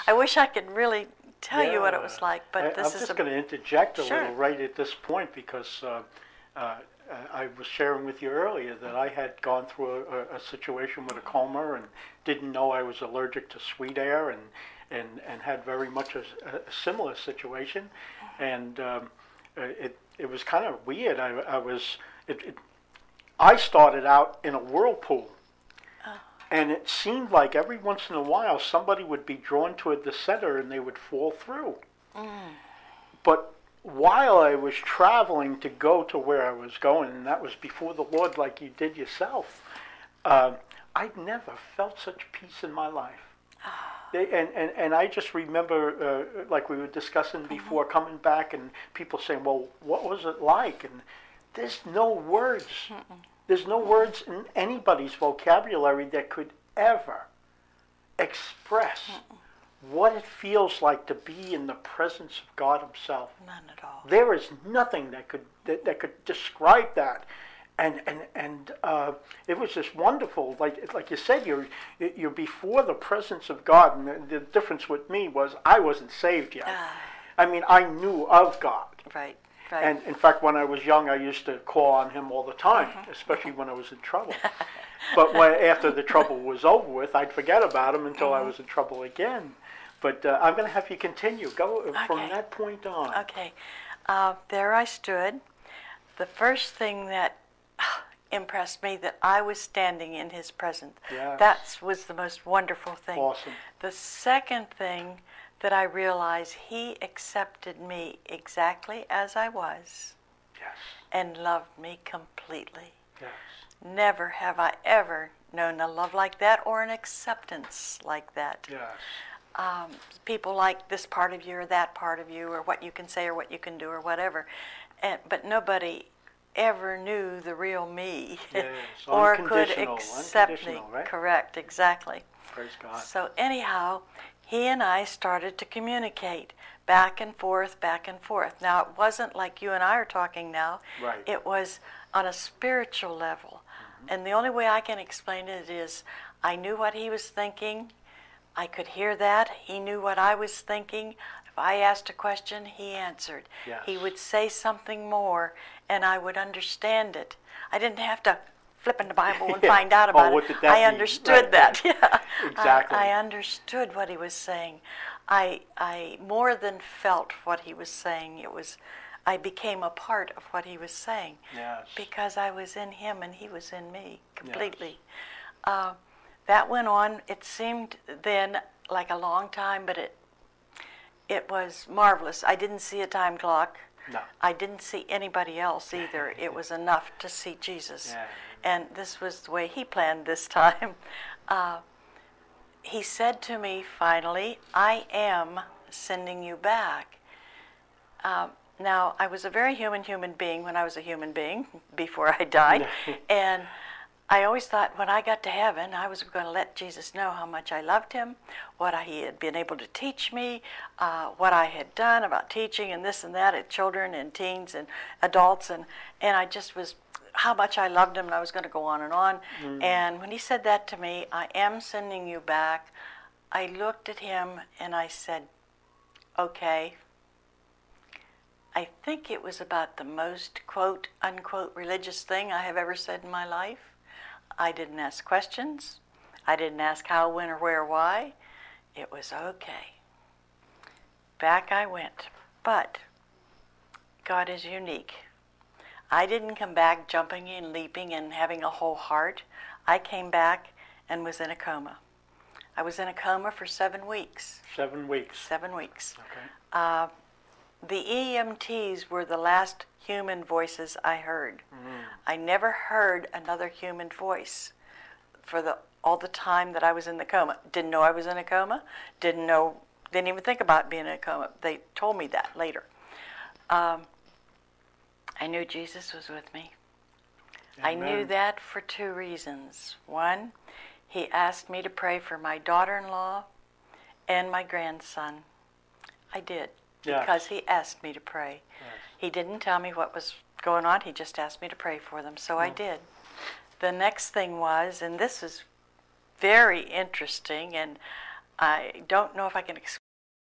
I wish I could really tell you what it was like, but I'm just going to interject a Sure. little right at this point because I was sharing with you earlier that I had gone through a situation with a coma and didn't know I was allergic to sweet air and had very much a similar situation. And it was kind of weird. I started out in a whirlpool. And it seemed like every once in a while somebody would be drawn toward the center and they would fall through. But while I was traveling to go to where I was going, and that was before the Lord like you did yourself, I'd never felt such peace in my life. And I just remember, like we were discussing before, coming back and people saying, well, what was it like? And there's no words. There's no words in anybody's vocabulary that could ever express what it feels like to be in the presence of God Himself. None at all. There is nothing that could describe that, and it was just wonderful. Like you said, you're before the presence of God, and the difference with me was I wasn't saved yet. I mean, I knew of God. Right. And in fact, when I was young, I used to call on Him all the time, especially when I was in trouble. But after the trouble was over with, I'd forget about Him until I was in trouble again. But I'm going to have you continue. Go from that point on. Okay. There I stood. The first thing that impressed me that I was standing in His presence. Yes. That was the most wonderful thing. Awesome. The second thing that I realized, He accepted me exactly as I was. Yes. And loved me completely. Yes. Never have I ever known a love like that or an acceptance like that. Yes. People like this part of you or that part of you or what you can say or what you can do or whatever. But nobody ever knew the real me. Yes. Or could accept me. Right? Correct, exactly. Praise God. So anyhow, He and I started to communicate back and forth, back and forth. Now, it wasn't like you and I are talking now. Right. It was on a spiritual level. And the only way I can explain it is I knew what He was thinking. I could hear that. He knew what I was thinking. If I asked a question, He answered. Yes. He would say something more, and I would understand it. I didn't have to flip in the Bible and find out about what it. did that I mean? understood Right. that. Yeah. Exactly. I understood what He was saying. I more than felt what He was saying. I became a part of what He was saying. Yes. Because I was in Him and He was in me completely. Yes. That went on. It seemed then like a long time, but it was marvelous. I didn't see a time clock. No. I didn't see anybody else either. It was enough to see Jesus. Yeah. And this was the way He planned this time. He said to me finally, I am sending you back. Now, I was a very human being when I was a human being before I died. And I always thought when I got to heaven, I was going to let Jesus know how much I loved Him, what He had been able to teach me, what I had done about teaching and this and that at children and teens and adults. And I just was, how much I loved Him, and I was going to go on and on. And when He said that to me, I am sending you back, I looked at Him and I said, okay. I think it was about the most quote, unquote, religious thing I have ever said in my life. I didn't ask questions. I didn't ask how, when, or where, why. It was okay. Back I went. But God is unique. I didn't come back jumping and leaping and having a whole heart. I came back and was in a coma. I was in a coma for 7 weeks. 7 weeks. 7 weeks. Okay. The EMTs were the last human voices I heard. I never heard another human voice for all the time that I was in the coma. Didn't know I was in a coma. Didn't even think about being in a coma. They told me that later. I knew Jesus was with me. Amen. I knew that for 2 reasons. One, He asked me to pray for my daughter-in-law and my grandson. I did. Yes. Because He asked me to pray. Yes. He didn't tell me what was going on. He just asked me to pray for them. So I did. The next thing was, and this is very interesting, and I don't know if I can